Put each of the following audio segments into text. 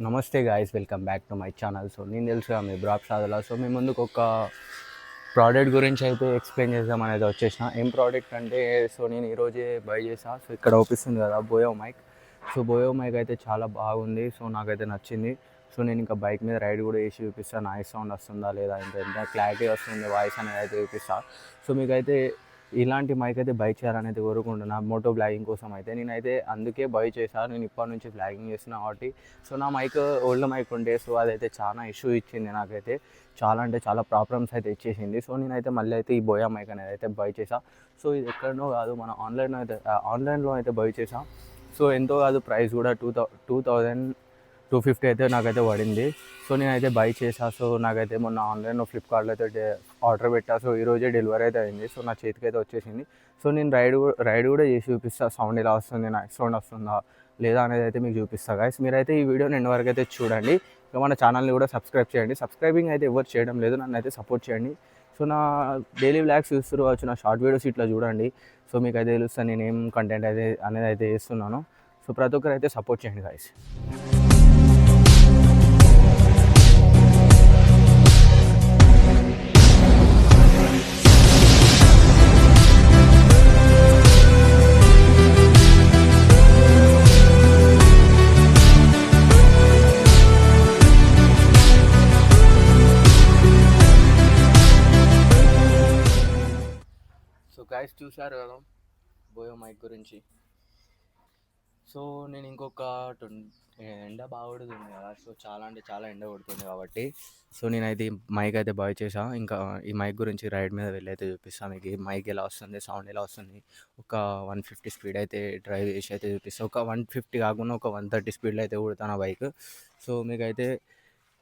నమస్తే guys, welcome back to my channel. So నేను తెలుసుగా మీ బ్రాబ్ సాదలా. సో మీ ముందుకు ఒక ప్రోడక్ట్ గురించి అయితే ఎక్స్ప్లెయిన్ చేద్దాం అనేది వచ్చేసిన. ఏం ప్రోడక్ట్ అంటే, సో నేను ఈరోజే బై చేసా. సో ఇక్కడ అవుపిస్తుంది కదా బోయో మైక్. సో బోయో మైక్ అయితే చాలా బాగుంది. సో నాకైతే నచ్చింది. సో నేను ఇంకా బైక్ మీద రైడ్ కూడా చేసి చూపిస్తాను. నాయిస్ సౌండ్ వస్తుందా లేదా, ఇంకా ఎంత క్లారిటీ వస్తుంది వాయిస్ అనేది అయితే చూపిస్తాను. సో మీకైతే ఇలాంటి మైక్ అయితే బై చేయాలనేది కోరుకుంటున్నా మోటో బ్లాగింగ్ కోసం. అయితే నేనైతే అందుకే బై చేశాను. నేను ఇప్పటి నుంచి బ్లాగింగ్ చేస్తున్నా కాబట్టి. సో నా మైక్ ఓల్డ్ మైక్ ఉండే, సో అదైతే చాలా ఇష్యూ ఇచ్చింది నాకైతే. చాలా అంటే చాలా ప్రాబ్లమ్స్ అయితే ఇచ్చేసింది. సో నేనైతే మళ్ళీ అయితే ఈ బోయా మైక్ అనేది అయితే బై చేసా. సో ఇది ఎక్కడనో కాదు, మన ఆన్లైన్లో అయితే బై చేసా. సో ఎంతో కాదు, ప్రైస్ కూడా 2250 అయితే నాకైతే పడింది. సో నేనైతే బై చేసా. సో నాకైతే మొన్న ఆన్లైన్లో ఫ్లిప్కార్ట్లో అయితే ఆర్డర్ పెట్టా. సో ఈరోజే డెలివరీ అయితే అయింది. సో నా చేతికి అయితే వచ్చేసింది. సో నేను రైడ్ కూడా చేసి చూపిస్తా. సౌండ్ ఎలా వస్తుంది, నా సౌండ్ వస్తుందా లేదా అనేది అయితే మీకు చూపిస్తా గాయస్. మీరైతే ఈ వీడియోని ఎండ్ వరకు అయితే చూడండి. ఇంకా మన ఛానల్ని కూడా సబ్స్క్రైబ్ చేయండి. సబ్స్క్రైబింగ్ అయితే ఎవరు చేయడం లేదు, నన్ను అయితే సపోర్ట్ చేయండి. సో నా డైలీ వ్లాగ్స్ చూస్తున్నారు, నా షార్ట్ వీడియోస్ ఇట్లా చూడండి. సో మీకు అయితే తెలుస్తాను నేను ఏం కంటెంట్ అయితే అనేది అయితే చేస్తున్నాను. సో ప్రతి ఒక్కరు అయితే సపోర్ట్ చేయండి గాయస్. సో గైస్ చూసారు కదా బోయో మైక్ గురించి. సో నేను ఇంకొక ఎండ బాగా కొడుతుంది కదా, సో చాలా అంటే చాలా ఎండ కొడుతుంది కాబట్టి సో నేనైతే ఈ మైక్ అయితే బాయ్ చేసా. ఇంకా ఈ మైక్ గురించి రైడ్ మీద వెళ్ళి అయితే చూపిస్తాను మీకు. ఈ మైక్ ఎలా వస్తుంది, సౌండ్ ఎలా వస్తుంది, ఒక 150 స్పీడ్ అయితే డ్రైవ్ చేసి అయితే చూపిస్తాను. ఒక 150 కాకుండా ఒక 130 స్పీడ్లో అయితే కొడతాను ఆ బైక్. సో మీకైతే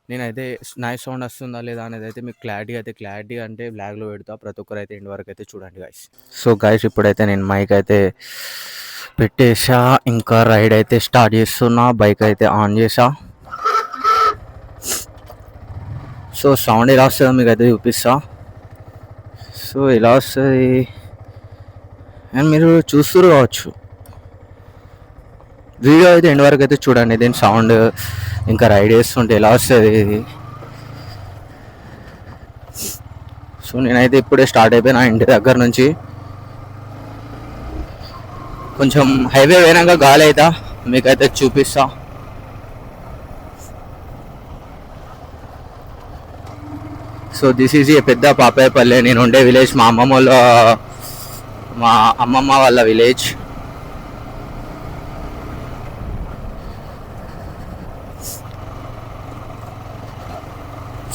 నేనైతే నాయిస్ సౌండ్ వస్తుందా లేదా అనేది అయితే మీకు క్లారిటీ అంటే బ్లాగ్లో పెడతా. ప్రతి ఒక్కరు అయితే ఎండ్ వరకు అయితే చూడండి గాయస్. సో గాయస్ ఇప్పుడైతే నేను మైక్ అయితే పెట్టేసా. ఇంకా రైడ్ అయితే స్టార్ట్ చేస్తున్నా. బైక్ అయితే ఆన్ చేసా. సో సౌండ్ ఎలా వస్తుందో మీకు అయితే చూపిస్తా. సో ఎలా వస్తుంది అండ్ మీరు చూస్తున్నారు కావచ్చు. వీడియో అయితే ఎండ్ వరకు అయితే చూడండి. దీని సౌండ్ ఇంకా రైడ్ చేస్తుంటే ఎలా వస్తుంది ఇది. సో నేనైతే ఇప్పుడే స్టార్ట్ అయిపోయినా ఇంటి దగ్గర నుంచి. కొంచెం హైవే పోయినాక గాలి అవుతా మీకైతే చూపిస్తా. సో దిస్ ఈజ్ ఏ పెద్ద పాపాయపల్లె. నేను ఉండే విలేజ్ మా అమ్మమ్మ వాళ్ళ విలేజ్.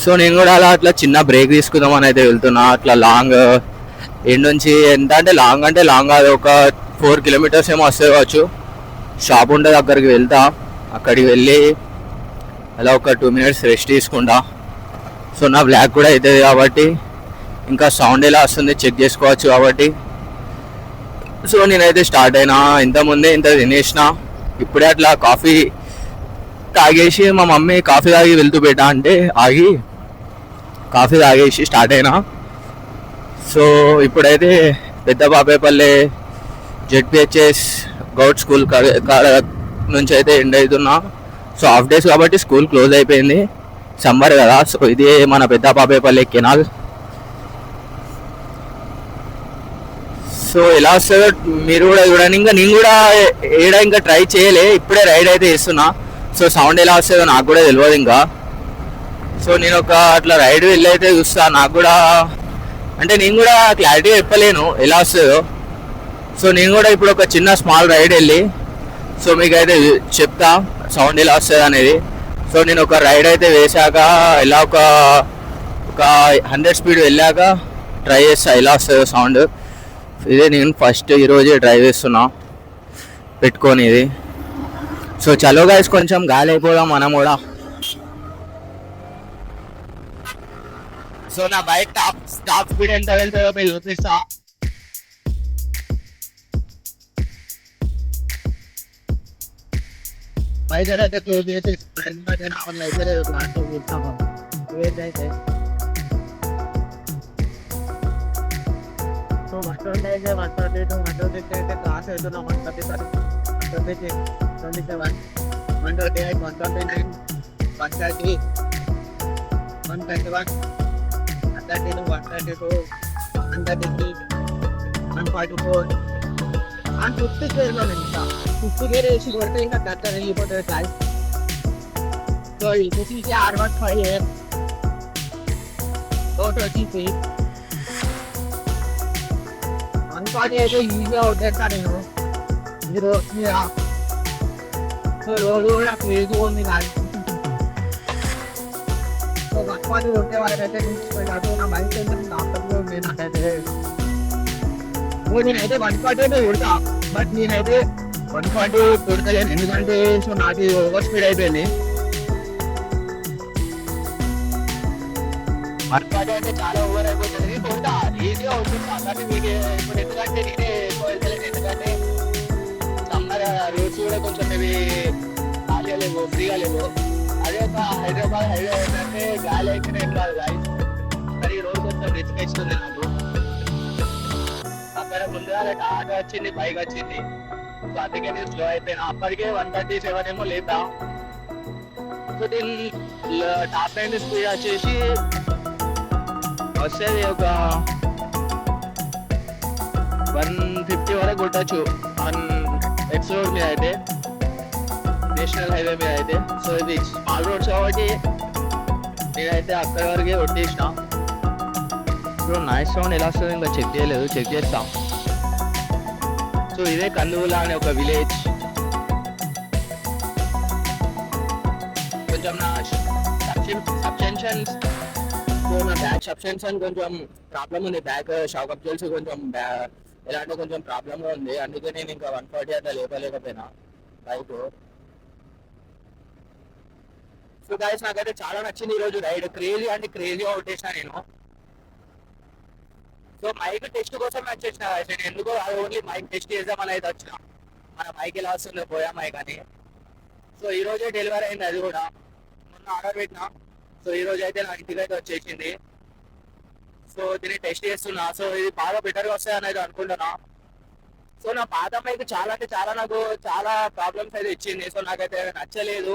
సో నేను కూడా అట్లా చిన్న బ్రేక్ తీసుకుందామని అయితే వెళ్తున్నా. అట్లా లాంగ్ ఎండ్ నుంచి ఎంత అంటే లాంగ్ అది ఒక 4 కిలోమీటర్స్ ఏమో వస్తే కావచ్చు. షాప్ ఉంటే అక్కడికి వెళ్తా. అక్కడికి వెళ్ళి అలా ఒక 2 మినిట్స్ రెస్ట్ తీసుకుంటా. సో నా బ్లాక్ కూడా అవుతుంది కాబట్టి ఇంకా సౌండ్ ఎలా వస్తుంది చెక్ చేసుకోవచ్చు కాబట్టి. సో నేనైతే స్టార్ట్ అయినా. ఇంతకుముందే ఇంత తినేసిన. ఇప్పుడే అట్లా కాఫీ తాగేసి మా మమ్మీ కాఫీ తాగి వెళ్తూ పెట్టా అంటే ఆగి కాఫీ తాగేసి స్టార్ట్ అయినా. సో ఇప్పుడైతే పెద్ద బాబాయపల్లె జెడ్పిహెచ్ఎస్ గౌట్ స్కూల్ నుంచి అయితే ఎండ్ అవుతున్నా. సో హాఫ్ డేస్ కాబట్టి స్కూల్ క్లోజ్ అయిపోయింది, సమ్మర్ కదా. సో ఇది మన పెద్ద బాబాయపల్లె కెనాల్. సో ఎలా వస్తుందో మీరు కూడా చూడండి. ఇంకా నేను కూడా ఇంకా ట్రై చేయలే, ఇప్పుడే రైడ్ అయితే చేస్తున్నా. సో సౌండ్ ఎలా వస్తుందో నాకు కూడా తెలియదు ఇంకా. సో నేను ఒక అట్లా రైడ్ వెళ్ళి అయితే చూస్తా. నాకు కూడా అంటే నేను కూడా క్లారిటీ చెప్పలేను ఎలా వస్తుందో. సో నేను కూడా ఇప్పుడు ఒక చిన్న స్మాల్ రైడ్ వెళ్ళి సో మీకు అయితే చెప్తా సౌండ్ ఎలా వస్తుంది అనేది. సో నేను ఒక రైడ్ అయితే వేసాక ఇలా ఒక 100 స్పీడ్ వెళ్ళాక ట్రై చేస్తా ఎలా వస్తుందో సౌండ్. ఇదే నేను ఫస్ట్ ఈరోజే డ్రైవ్ చేస్తున్నా పెట్టుకొని ఇది. సో చలో గైస్ కొంచెం గాలి అయిపోదాం మనం కూడా. సో నా బైక్ టాప్ స్పీడ్ ఎంత వెళ్తుందో మీరు చూపిస్తా. బైక్ అయితే క్లోజ్ చేసి సో 120 122 123 అయితే క్లాస్ అవుతున్నాం. 130 127 128, 129, 130, 121, 132, 132, 133, 144, 150 గేర్లో ఇంకా 50 గేర్ వేసి కొడితే ఇంకా కరెక్ట్ వెళ్ళిపోతుంది క్లాస్. సో ఇది తీసి R15 433 140 అయితే ఈజీగా కొట్టేస్తా నేను. మీరు రోజు కూడా క్రేజీ ఉంది కానీ 140 కొట్టే వాళ్ళకైతే చూసిపోయినట్టు నా మైండ్ ల్యాప్టాప్లో ఉంది నాకైతే. నేనైతే 140 కొడతా, బట్ నేనైతే 140 కొడతలేను ఎందుకంటే సో నాకు ఓవర్ స్పీడ్ అయిపోయింది. 140 అయితే చాలా ఓవర్ అయిపోతుంది. కొడతా ఈజీగా ఉంటుంది అలాంటి మీకు ఇప్పుడు ఎందుకంటే నేనే ఎక్కువ వెళ్తలేను ఎందుకంటే సమ్మర్ రోడ్స్ కూడా కొంచెం ఇవి ఖాళీగా లేవు, ఫ్రీగా లేవు. అదే ఒక హైదరాబాద్ హైవే ఏంటంటే గాలి అయితేనే ఏం కాదు గాయస్. మరి ఈ రోజు కొంచెం రిస్క్ ఇస్తుంది నాకు. అక్కడ ముందుగా ఆటో వచ్చింది, బైక్ వచ్చింది, సో అందుకే నేను స్లో అయిపోయినా. అప్పటికే 137 ఏమో లేదా. సో దీని టాప్ లైన్ స్పీడ్ వచ్చేసి వస్తుంది ఒక 150 వరకు కొట్టచ్చు ఎక్స్ రోడ్ మీద అయితే, నేషనల్ హైవే మీద అయితే. సో ఇది స్మాల్ రోడ్స్ కాబట్టి నేనైతే అక్కడి వరకే కొట్టేసిన. సో నాయిస్ సౌండ్ ఎలా వస్తుంది ఇంకా చెక్ చేయలేదు, చెక్ చేస్తాం. సో ఇదే కందువల అనే ఒక విలేజ్. కొంచెం నా సబ్స్టెన్షన్స్ నా బ్యాక్ సబ్స్టెన్షన్ కొంచెం ప్రాబ్లం ఉంది. బ్యాక్ షాక్ అబ్జర్వ్స్ కొంచెం ఎలా అంటే కొంచెం ప్రాబ్లంగా ఉంది. అందుకే నేను ఇంకా 140 అంతా లేపలేకపోయినా బైక్. సో గైస్ నాకైతే చాలా నచ్చింది ఈరోజు రైడ్. క్రేజీ అంటే క్రేజీగా కొట్టేసిన నేను. సో మైక్ టెస్ట్ కోసం వచ్చేసిన నేను. ఎందుకో అది ఓన్లీ మైక్ టెస్ట్ చేద్దామని అయితే వచ్చిన. మన మైక్ ఎలా వస్తుందో పోయా మైక్ అని. సో ఈ రోజే డెలివరీ అయింది, అది కూడా మొన్న ఆర్డర్ పెట్టినా. సో ఈ రోజు అయితే నా ఇంటికి అయితే వచ్చేసింది. సో దీన్ని టెస్ట్ చేస్తున్నా. సో ఇది బాగా బెటర్గా వస్తాయి అనేది అనుకుంటున్నా. సో నా పాత మైక్ చాలా అంటే చాలా నాకు చాలా ప్రాబ్లమ్స్ అయితే ఇచ్చింది. సో నాకైతే నచ్చలేదు.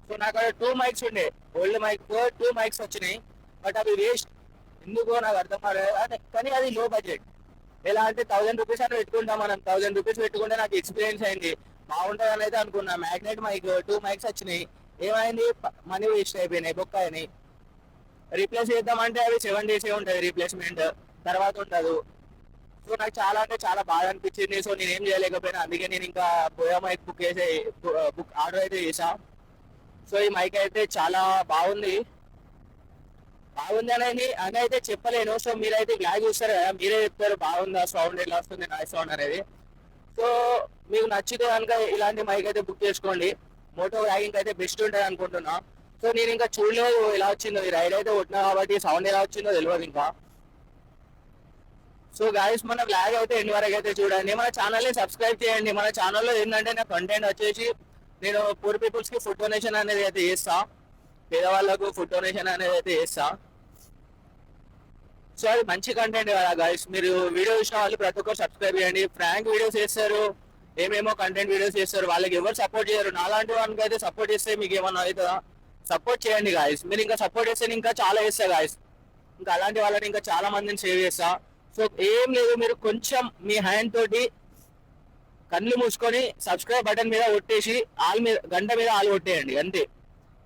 సో నాకు 2 మైక్స్ ఉండే, ఓల్డ్ మైక్ 2 మైక్స్ వచ్చినాయి, బట్ అవి వేస్ట్. ఎందుకో నాకు అర్థం కాలేదు. కానీ అది లో బడ్జెట్. ఎలా అంటే 1000 రూపీస్ అని పెట్టుకుంటాం మనం. 1000 రూపీస్ పెట్టుకుంటే నాకు ఎక్స్పీరియన్స్ అయింది, బాగుంటుంది అని అయితే అనుకున్నా. మ్యాగ్నెట్ మైక్ 2 మైక్స్ వచ్చినాయి, ఏమైంది మనీ వేస్ట్ అయిపోయినాయి, బొక్క అయినాయి. రీప్లేస్ చేద్దామంటే అవి 7 days ఉంటుంది రీప్లేస్మెంట్, తర్వాత ఉండదు. సో నాకు చాలా అంటే చాలా బాధ అనిపించింది. సో నేనేం చేయలేకపోయినా, అందుకే నేను ఇంకా పోయా మైక్ బుక్ ఆర్డర్ అయితే చేసా. సో ఈ మైక్ అయితే చాలా బాగుంది అని అయితే చెప్పలేను. సో మీరైతే గ్లాస్ చూస్తారు కదా, మీరే చెప్తారు బాగుందా, సౌండ్ ఎలా వస్తుంది, నాయిస్ సౌండ్ అనేది. సో మీకు నచ్చితే కనుక ఇలాంటి మైక్ అయితే బుక్ చేసుకోండి. మోటో వ్యాగింగ్ అయితే బెస్ట్ ఉంటుంది అనుకుంటున్నా. సో నేను ఇంకా చూడలేదు ఎలా వచ్చిందో, ఈ రైడ్ అయితే కొట్టినా కాబట్టి సౌండ్ ఎలా వచ్చిందో తెలియదు ఇంకా. సో గాయస్ మన బ్లాగ్ అయితే ఎండ్ వరకు అయితే చూడండి, మన ఛానల్ని సబ్స్క్రైబ్ చేయండి. మన ఛానల్లో ఏంటంటే నా కంటెంట్ వచ్చేసి నేను పూర్ పీపుల్స్కి ఫుడ్ డొనేషన్ అనేది అయితే చేస్తా, పేదవాళ్ళకు ఫుడ్ డొనేషన్ అనేది అయితే చేస్తా. సో అది మంచి కంటెంట్ కదా గాయస్. మీరు వీడియో చూసిన వాళ్ళు ప్రతి ఒక్కరు సబ్స్క్రైబ్ చేయండి. ఫ్రాంక్ వీడియోస్ చేస్తారు, ఏమేమో కంటెంట్ వీడియోస్ చేస్తారు, వాళ్ళకి ఎవరు సపోర్ట్ చేయరు. నాలాంటి వాళ్ళకి అయితే సపోర్ట్ చేస్తే మీకు ఏమన్నా అవుతుందా? సపోర్ట్ చేయండి గాయస్. మీరు ఇంకా సపోర్ట్ చేస్తే ఇంకా చాలా చేస్తా గాయస్. ఇంకా అలాంటి వాళ్ళని ఇంకా చాలా మందిని సేవ్ చేస్తా. సో ఏం లేదు, మీరు కొంచెం మీ హ్యాండ్ తోటి కళ్ళు మూసుకొని సబ్స్క్రైబ్ బటన్ మీద కొట్టేసి గంట మీద ఆల్ కొట్టేయండి అంతే.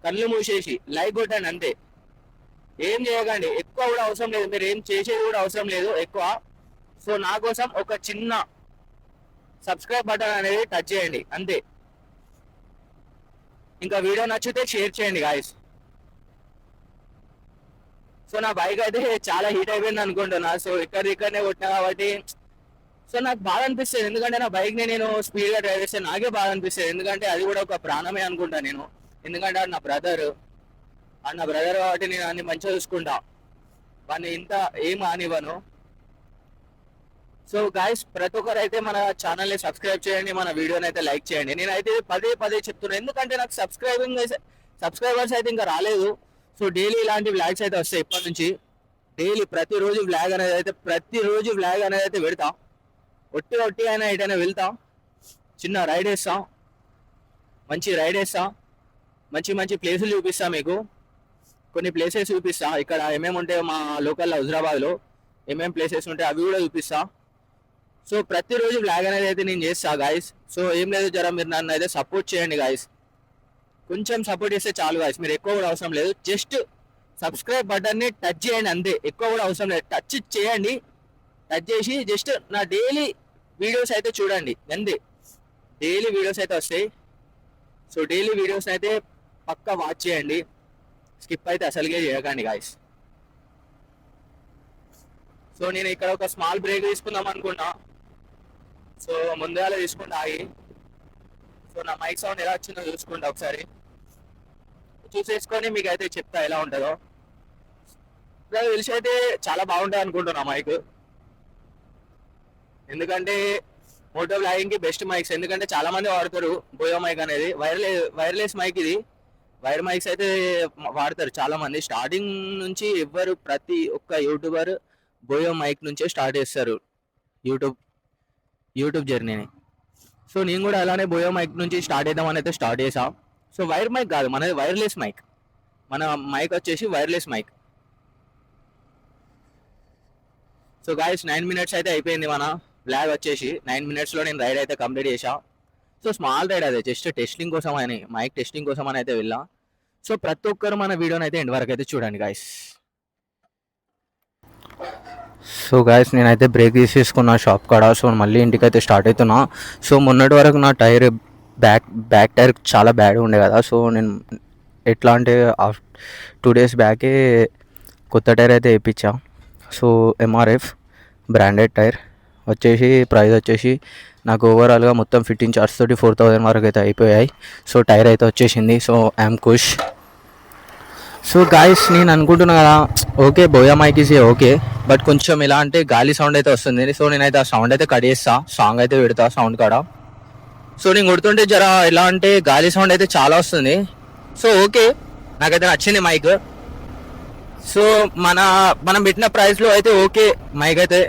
కళ్ళు మూసేసి లైక్ కొట్టండి అంతే. ఏం చేయకండి, ఎక్కువ కూడా అవసరం లేదు, మీరు ఏం చేసేది కూడా అవసరం లేదు ఎక్కువ. సో నా కోసం ఒక చిన్న సబ్స్క్రైబ్ బటన్ అనేది టచ్ చేయండి అంతే. ఇంకా వీడియో నచ్చితే షేర్ చేయండి గాయస్. సో నా బైక్ అయితే చాలా హీట్ అయిపోయింది అనుకుంటున్నా. సో ఇక్కడనే కొట్టినా కాబట్టి సో నాకు బాధ అనిపిస్తుంది, ఎందుకంటే నా బైక్ని నేను స్పీడ్గా డ్రైవ్ చేస్తే నాకే బాధ అనిపిస్తుంది. ఎందుకంటే అది కూడా ఒక ప్రాణమే అనుకుంటా నేను. ఎందుకంటే అది నా బ్రదర్ కాబట్టి నేను అన్ని మంచిగా చూసుకుంటా, వాడిని ఇంత ఏం ఆనివ్వను. సో గాయస్ ప్రతి ఒక్కరు అయితే మన ఛానల్ని సబ్స్క్రైబ్ చేయండి, మన వీడియోని అయితే లైక్ చేయండి. నేనైతే పదే చెప్తున్నాను, ఎందుకంటే నాకు సబ్స్క్రైబర్స్ అయితే ఇంకా రాలేదు. సో డైలీ ఇలాంటి వ్లాగ్స్ అయితే వస్తాయి ఇప్పటి నుంచి. డైలీ ప్రతిరోజు వ్లాగ్ అనేది అయితే పెడతాం. ఒట్టి అయినా ఎటైనా వెళ్తాం, చిన్న రైడ్ వేస్తాం, మంచి రైడ్ వేస్తాం. మంచి మంచి ప్లేసులు చూపిస్తా మీకు. కొన్ని ప్లేసెస్ చూపిస్తా ఇక్కడ ఏమేమి ఉంటాయో మా లోకల్ హైదరాబాద్లో ఏమేమి ప్లేసెస్ ఉంటాయో అవి కూడా చూపిస్తా. సో ప్రతిరోజు బ్లాగ్ అనేది అయితే నేను చేస్తా గాయస్. సో ఏం లేదు, జర మీరు నన్ను అయితే సపోర్ట్ చేయండి గాయస్. కొంచెం సపోర్ట్ చేస్తే చాలు గాయస్, మీరు ఎక్కువ కూడా అవసరం లేదు. జస్ట్ సబ్స్క్రైబ్ బటన్ని టచ్ చేయండి అంతే, ఎక్కువ కూడా అవసరం లేదు. టచ్ చేయండి, టచ్ చేసి జస్ట్ నా డైలీ వీడియోస్ అయితే చూడండి అంతే. డైలీ వీడియోస్ అయితే వస్తాయి. సో డైలీ వీడియోస్ అయితే పక్కా వాచ్ చేయండి, స్కిప్ అయితే అసలుగే చేయకండి గాయస్. సో నేను ఇక్కడ ఒక స్మాల్ బ్రేక్ తీసుకుందాం అనుకున్నా. సో ముందుగా తీసుకుంటా ఆగి. సో నా మైక్ సౌండ్ ఎలా వచ్చిందో చూసుకుంటా ఒకసారి, చూసేసుకొని మీకు అయితే చెప్తా ఎలా ఉంటుందో. నాకు తెలిసి అయితే చాలా బాగుంటుంది అనుకుంటున్నా మైక్, ఎందుకంటే మోటో బ్లాగింగ్కి బెస్ట్ మైక్స్. ఎందుకంటే చాలా మంది వాడతారు బోయో మైక్ అనేది, వైర్లెస్ మైక్ ఇది. వైర్ మైక్స్ అయితే వాడతారు చాలా మంది. స్టార్టింగ్ నుంచి ఎవ్వరు ప్రతి ఒక్క యూట్యూబర్ బోయో మైక్ నుంచే స్టార్ట్ చేస్తారు యూట్యూబ్ జర్నీని. సో నేను కూడా అలానే బోయో మైక్ నుంచి స్టార్ట్ చేద్దామని అయితే స్టార్ట్ చేసా. సో వైర్ మైక్ కాదు, మనది వైర్లెస్ మైక్. మన మైక్ వచ్చేసి wireless mic. So guys 9 minutes అయితే అయిపోయింది మన బ్లాగ్ వచ్చేసి. 9 minutesలో నేను రైడ్ అయితే కంప్లీట్ చేసా. సో స్మాల్ రైడ్ అదే, జస్ట్ టెస్టింగ్ కోసం అని, మైక్ టెస్టింగ్ కోసం అని అయితే వెళ్ళా. సో ప్రతి ఒక్కరు మన వీడియోని అయితే ఎండ్ వరకు అయితే చూడండి గాయస్. సో గాయస్ నేనైతే బ్రేక్ తీసేసుకున్నా షాప్ కాడ. సో మళ్ళీ ఇంటికైతే స్టార్ట్ అవుతున్నా. సో మొన్నటి వరకు నా టైర్ బ్యాక్ టైర్ చాలా బ్యాడ్ ఉండే కదా. సో నేను ఎట్లా అంటే 2 days బ్యాకే కొత్త టైర్ అయితే వేయించా. సో ఎంఆర్ఎఫ్ బ్రాండెడ్ టైర్ వచ్చేసి ప్రైస్ వచ్చేసి నాకు ఓవరాల్గా మొత్తం ఫిట్టింగ్ చార్జ్ తోటి 4000 వరకు అయితే అయిపోయాయి. సో టైర్ అయితే వచ్చేసింది. సో ఐఎమ్ ఖుష్. సో గాయస్ నేను అనుకుంటున్నా కదా, ఓకే బోయా మైక్ ఈజ్ ఓకే, బట్ కొంచెం ఎలా అంటే గాలి సౌండ్ అయితే వస్తుంది. సో నేనైతే ఆ సౌండ్ అయితే కట్ చేస్తా, సాంగ్ అయితే పెడతా సౌండ్ కాడ. సో నేను కొడుతుంటే జర ఎలా అంటే గాలి సౌండ్ అయితే చాలా వస్తుంది. సో ఓకే, నాకైతే నచ్చింది మైక్. సో మనం పెట్టిన ప్రైస్లో అయితే ఓకే, మైక్ అయితే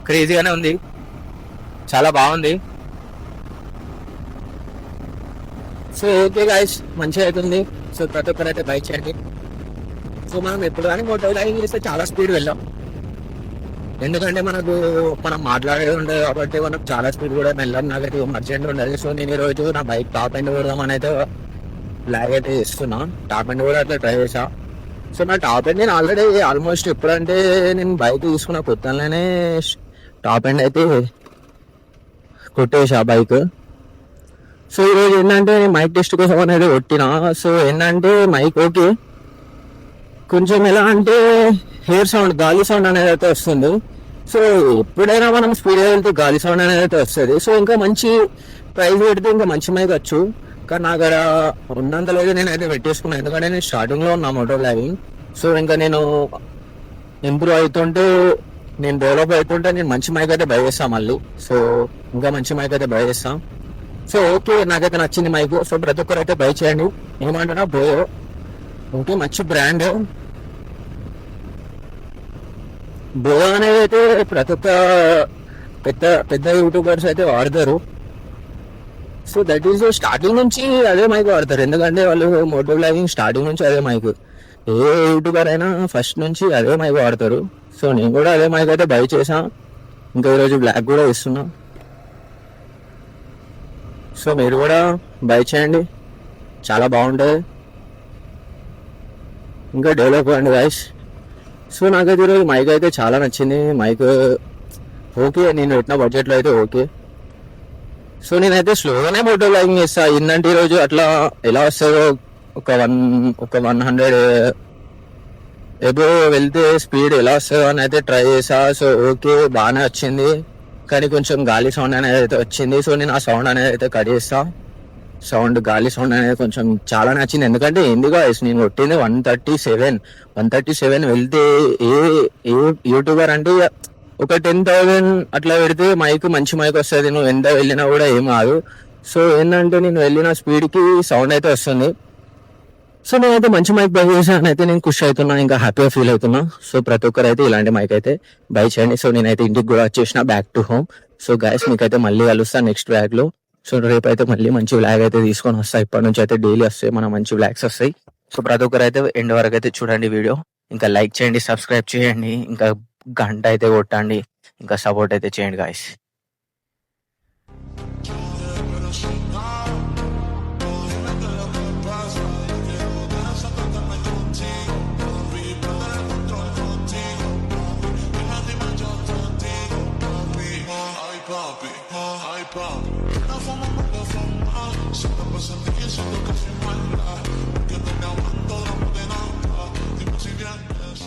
క్రేజీగానే ఉంది, చాలా బాగుంది. సో ఓకే గాయస్, మంచిగా అవుతుంది. సో ప్రతి ఒక్కరైతే బైక్ చేయండి. సో మనం ఎప్పుడు కానీ మోటో బ్లాగింగ్ చేస్తే చాలా స్పీడ్ వెళ్ళాం, ఎందుకంటే మనం మాట్లాడేది ఉండదు కాబట్టి మనకు చాలా స్పీడ్ కూడా వెళ్ళాం. నాకైతే అర్జెంట్ ఉండదు. సో నేను ఈరోజు నా బైక్ టాప్ ఎండ్ కొడదామని అయితే బ్లాగ్ అయితే ఇస్తున్నా. టాప్ ఎండ్ కూడా అట్లా ట్రై చేసా. సో నా టాప్ ఎండ్ నేను ఆల్రెడీ ఆల్మోస్ట్ ఎప్పుడంటే నేను బైక్ తీసుకున్న కొత్తలోనే టాప్ ఎండ్ అయితే కొట్టేసా బైక్. సో ఈరోజు ఏంటంటే మైక్ టెస్ట్ కోసం అనేది కొట్టినా. సో ఏంటంటే మైక్ ఓకే, కొంచెం ఎలా అంటే హెయిర్ సౌండ్, గాలి సౌండ్ అనేది అయితే వస్తుంది. సో ఎప్పుడైనా మనం స్పీడ్గా వెళ్తే గాలి సౌండ్ అనేది అయితే వస్తుంది. సో ఇంకా మంచి ప్రైస్ పెడితే ఇంకా మంచి మైక్ వచ్చు, కానీ నాకు అక్కడ ఉన్నంతలో నేనైతే పెట్టేసుకున్నాను, ఎందుకంటే నేను స్టార్టింగ్లో ఉన్నా మోటో బ్లాగింగ్. సో ఇంకా నేను ఇంప్రూవ్ అవుతుంటే, నేను డెవలప్ అవుతుంటే నేను మంచి మైక్ అయితే బై చేస్తాను మళ్ళీ. సో ఇంకా మంచి మైక్ అయితే బై చేస్తాను. సో ఓకే, నాకైతే నచ్చింది మైక్. సో ప్రతి ఒక్కరు అయితే బై చేయండి. ఏమంటున్నా బోయో ఓకే, మంచి బ్రాండ్. బోయో అనేది అయితే ప్రతి ఒక్క పెద్ద యూట్యూబర్స్ అయితే వాడతారు. సో దట్ ఈస్ స్టార్టింగ్ నుంచి అదే మైక్ వాడతారు, ఎందుకంటే వాళ్ళు మోటో బ్లాగింగ్ స్టార్టింగ్ నుంచి అదే మైక్. ఏ యూట్యూబర్ అయినా ఫస్ట్ నుంచి అదే మైక్ వాడతారు. సో నేను కూడా అదే మైక్ అయితే బై చేసా, ఇంకా ఈరోజు బ్లాక్ కూడా ఇస్తున్నా. సో మీరు కూడా బై చేయండి, చాలా బాగుంటుంది, ఇంకా డెవలప్ అవ్వండి గాయస్. సో నాకైతే ఈరోజు మైక్ అయితే చాలా నచ్చింది. మైక్ ఓకే, నేను పెట్టిన బడ్జెట్లో అయితే ఓకే. సో నేనైతే స్లోగానే మోటో బ్లాగింగ్ చేస్తా. ఏంటంటే ఈరోజు అట్లా ఎలా వస్తుందో ఒక 100 ఎబో వెళ్తే స్పీడ్ ఎలా వస్తుందో అని అయితే ట్రై చేసా. సో ఓకే, బాగానే వచ్చింది, కానీ కొంచెం గాలి సౌండ్ అనేది అయితే వచ్చింది. సో నేను ఆ సౌండ్ అనేది అయితే కట్ చేస్తా. గాలి సౌండ్ అనేది కొంచెం చాలా నచ్చింది, ఎందుకంటే ఎందుకు నేను కొట్టింది 137 వెళ్తే ఏ యూట్యూబర్ అంటే ఒక 10,000 అట్లా పెడితే మైక్ మంచి మైక్ వస్తుంది, నువ్వు ఎంత వెళ్ళినా కూడా ఏం కాదు. సో ఏంటంటే నేను వెళ్ళిన స్పీడ్కి సౌండ్ అయితే వస్తుంది. సో నేనైతే మంచి మైక్ బై చేసాను, అయితే నేను ఖుషి అవుతున్నా, ఇంకా హ్యాపీగా ఫీల్ అవుతున్నా. సో ప్రతి ఒక్కరు అయితే ఇలాంటి మైక్ అయితే బై చేయండి. సో నేనైతే ఇంటికి కూడా వచ్చేసిన, back to home. So guys మీకైతే మళ్ళీ కలుస్తాను నెక్స్ట్ బ్యాగ్లో. సో రేపు అయితే మళ్ళీ మంచి వ్లాగ్ అయితే తీసుకొని వస్తాయి. ఇప్పటి నుంచి అయితే డైలీ వస్తాయి, మన మంచి వ్లాగ్స్ వస్తాయి. సో ప్రతి ఒక్కరు అయితే ఎండ్ వరకు అయితే చూడండి వీడియో. ఇంకా లైక్ చేయండి, సబ్స్క్రైబ్ చేయండి, ఇంకా గంట అయితే కొట్టండి, ఇంకా సపోర్ట్ అయితే చేయండి guys. Ay, papi, una fama, se está pasando y eso es lo que se manda. Que no me aguanto la morena, dime si vienes.